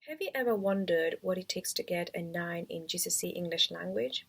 Have you ever wondered what it takes to get a 9 in GCSE English language?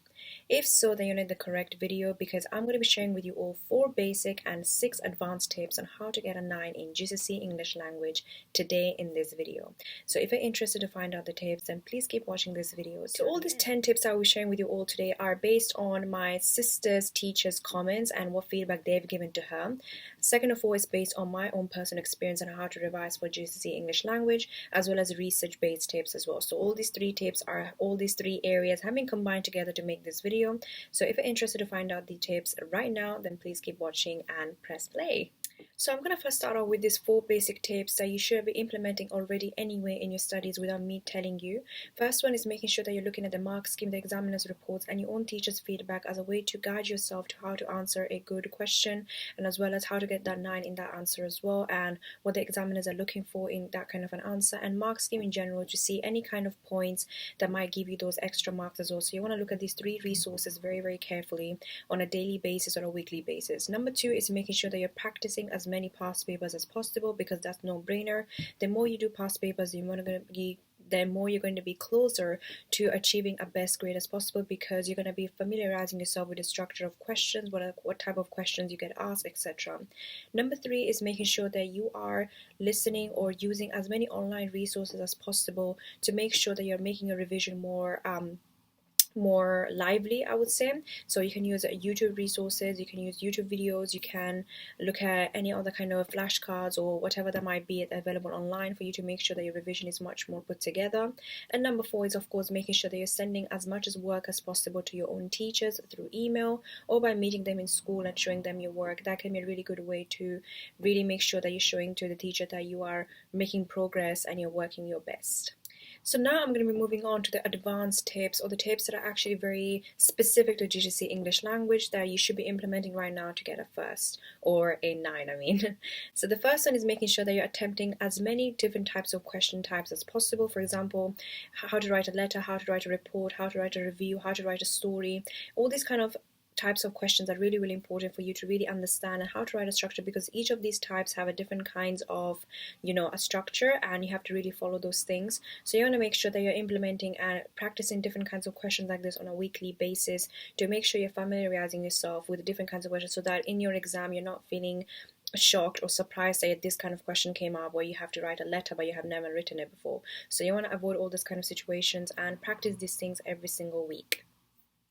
If so, then you're in the correct video because I'm going to be sharing with you all 4 basic and 6 advanced tips on how to get a 9 in GCSE English language today in this video. So if you're interested to find out the tips, then please keep watching this video. So all these 10 tips I will be sharing with you all today are based on my sister's teacher's comments and what feedback they've given to her. Second of all, is based on my own personal experience on how to revise for GCSE English language, as well as research-based tips as well. So all these 3 areas have been combined together to make this video. So if you're interested to find out the tips right now, then please keep watching and press play. So I'm going to first start off with these 4 basic tips that you should be implementing already anyway in your studies without me telling you. First one is making sure that you're looking at the mark scheme, the examiner's reports, and your own teacher's feedback as a way to guide yourself to how to answer a good question, and as well as how to get that 9 in that answer as well, and what the examiners are looking for in that kind of an answer, and mark scheme in general to see any kind of points that might give you those extra marks as well. So you want to look at these 3 resources very, very carefully on a daily basis or a weekly basis. Number 2 is making sure that you're practicing as many past papers as possible, because that's no-brainer. The more you do past papers, the more you're going to be closer to achieving a best grade as possible, because you're going to be familiarizing yourself with the structure of questions, what type of questions you get asked, etc. Number 3 is making sure that you are listening or using as many online resources as possible to make sure that you're making your revision more lively, I would say. So you can use YouTube resources, you can use YouTube videos, you can look at any other kind of flashcards or whatever that might be available online for you to make sure that your revision is much more put together. And number 4 is, of course, making sure that you're sending as much as work as possible to your own teachers through email or by meeting them in school and showing them your work. That can be a really good way to really make sure that you're showing to the teacher that you are making progress and you're working your best. So now I'm going to be moving on to the advanced tips, or the tips that are actually very specific to GCSE English language that you should be implementing right now to get a first, or a 9 I mean. So the first one is making sure that you're attempting as many different types of question types as possible. For example, how to write a letter, how to write a report, how to write a review, how to write a story. All these kind of types of questions are really, really important for you to really understand and how to write a structure, because each of these types have a different kinds of, a structure, and you have to really follow those things. So you want to make sure that you're implementing and practicing different kinds of questions like this on a weekly basis to make sure you're familiarizing yourself with different kinds of questions, so that in your exam you're not feeling shocked or surprised that this kind of question came up where you have to write a letter but you have never written it before. So you want to avoid all those kind of situations and practice these things every single week.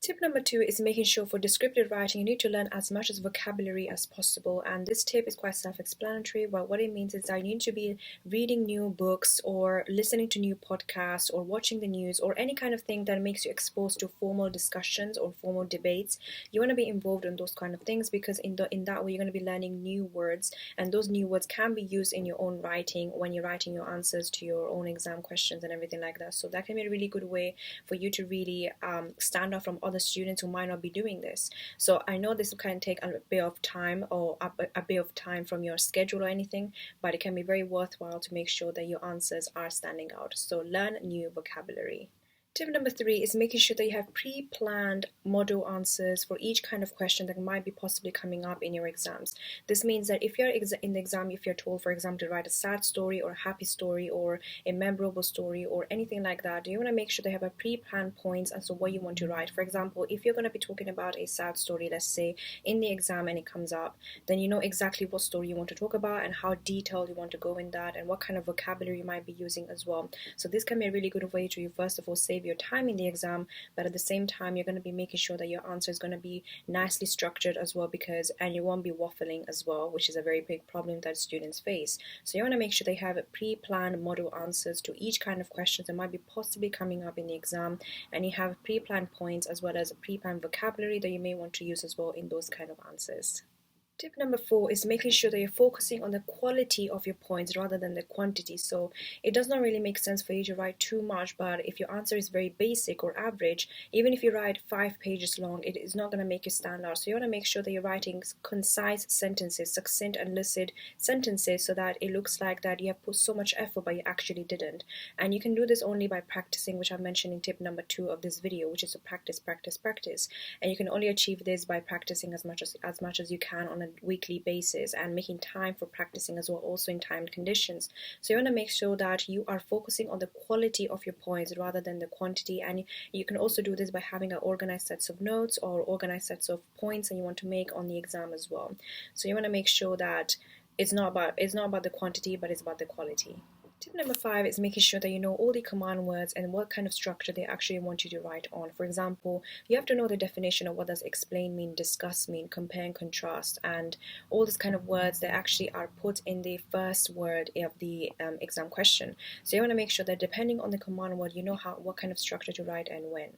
Tip number 2 is making sure for descriptive writing you need to learn as much as vocabulary as possible, and this tip is quite self-explanatory, but what it means is that you need to be reading new books or listening to new podcasts or watching the news or any kind of thing that makes you exposed to formal discussions or formal debates. You want to be involved in those kind of things, because in that way you're going to be learning new words, and those new words can be used in your own writing when you're writing your answers to your own exam questions and everything like that. So that can be a really good way for you to really stand out from other students who might not be doing this. So I know this can take a bit of time or a bit of time from your schedule or anything, but it can be very worthwhile to make sure that your answers are standing out. So learn new vocabulary. Tip number 3 is making sure that you have pre-planned model answers for each kind of question that might be possibly coming up in your exams. This means that if you're in the exam, if you're told, for example, to write a sad story or a happy story or a memorable story or anything like that, you want to make sure they have a pre-planned points as to what you want to write. For example, if you're going to be talking about a sad story, let's say, in the exam and it comes up, then you know exactly what story you want to talk about and how detailed you want to go in that and what kind of vocabulary you might be using as well. So this can be a really good way to, first of all, save your time in the exam, but at the same time you're going to be making sure that your answer is going to be nicely structured as well, and you won't be waffling as well, which is a very big problem that students face. So you want to make sure they have pre-planned model answers to each kind of questions that might be possibly coming up in the exam, and you have pre-planned points as well as pre-planned vocabulary that you may want to use as well in those kind of answers. Tip number 4 is making sure that you're focusing on the quality of your points rather than the quantity. So it does not really make sense for you to write too much, but if your answer is very basic or average, even if you write 5 pages long, it is not going to make you stand out. So you want to make sure that you're writing concise sentences, succinct and lucid sentences, so that it looks like that you have put so much effort but you actually didn't. And you can do this only by practicing, which I've mentioned in tip number 2 of this video, which is to practice, practice, practice. And you can only achieve this by practicing as much as you can on a a weekly basis and making time for practicing as well, also in timed conditions. So you want to make sure that you are focusing on the quality of your points rather than the quantity, and you can also do this by having an organized sets of notes or organized sets of points that you want to make on the exam as well. So you want to make sure that it's not about the quantity, but it's about the quality. Tip number 5 is making sure that you know all the command words and what kind of structure they actually want you to write on. For example, you have to know the definition of what does explain mean, discuss mean, compare and contrast, and all these kind of words that actually are put in the first word of the exam question. So you want to make sure that depending on the command word, you know what kind of structure to write and when.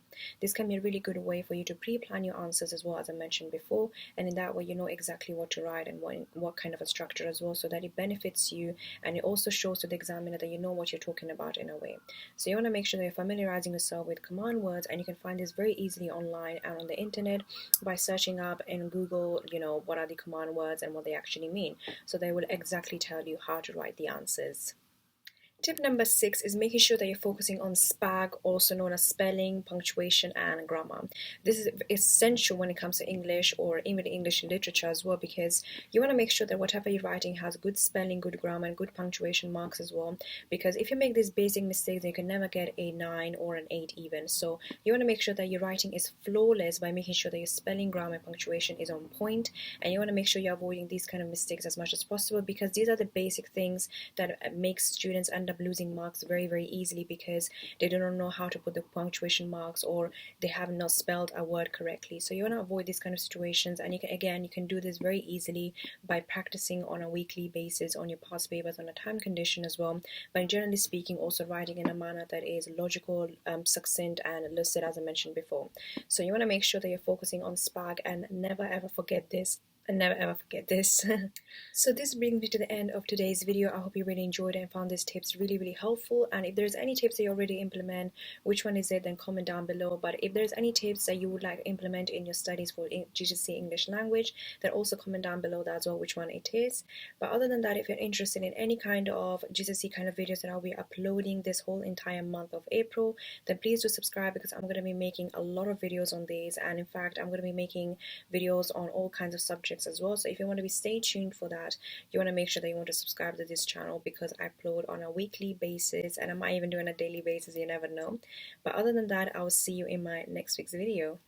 This can be a really good way for you to pre-plan your answers as well, as I mentioned before, and in that way you know exactly what to write and what kind of a structure as well, so that it benefits you and it also shows to the examiner that you know what you're talking about in a way. So you want to make sure that you're familiarizing yourself with command words, and you can find this very easily online and on the internet by searching up in Google, what are the command words and what they actually mean. So they will exactly tell you how to write the answers. Tip number 6 is making sure that you're focusing on SPAG, also known as spelling, punctuation, and grammar. This is essential when it comes to English or even English literature as well, because you want to make sure that whatever you're writing has good spelling, good grammar, and good punctuation marks as well. Because if you make these basic mistakes, you can never get a 9 or an 8 even. So you want to make sure that your writing is flawless by making sure that your spelling, grammar, and punctuation is on point, and you want to make sure you're avoiding these kind of mistakes as much as possible, because these are the basic things that makes students end up losing marks very, very easily, because they do not know how to put the punctuation marks or they have not spelled a word correctly. So you want to avoid these kind of situations, and you can do this very easily by practicing on a weekly basis on your past papers on a time condition as well, but generally speaking also writing in a manner that is logical, succinct and lucid, as I mentioned before. So you want to make sure that you're focusing on SPAG, and never ever forget this. And never ever forget this. So this brings me to the end of today's video. I hope you really enjoyed it and found these tips really, really helpful. And if there's any tips that you already implement, which one is it, then comment down below. But if there's any tips that you would like to implement in your studies for GCSE English language, then also comment down below that as well, which one it is. But other than that, if you're interested in any kind of GCSE kind of videos that I'll be uploading this whole entire month of April, then please do subscribe, because I'm going to be making a lot of videos on these. And in fact, I'm going to be making videos on all kinds of subjects as well. So if you want to be stay tuned for that, you want to make sure that you want to subscribe to this channel, because I upload on a weekly basis, and I might even do on a daily basis, you never know. But other than that, I will see you in my next week's video.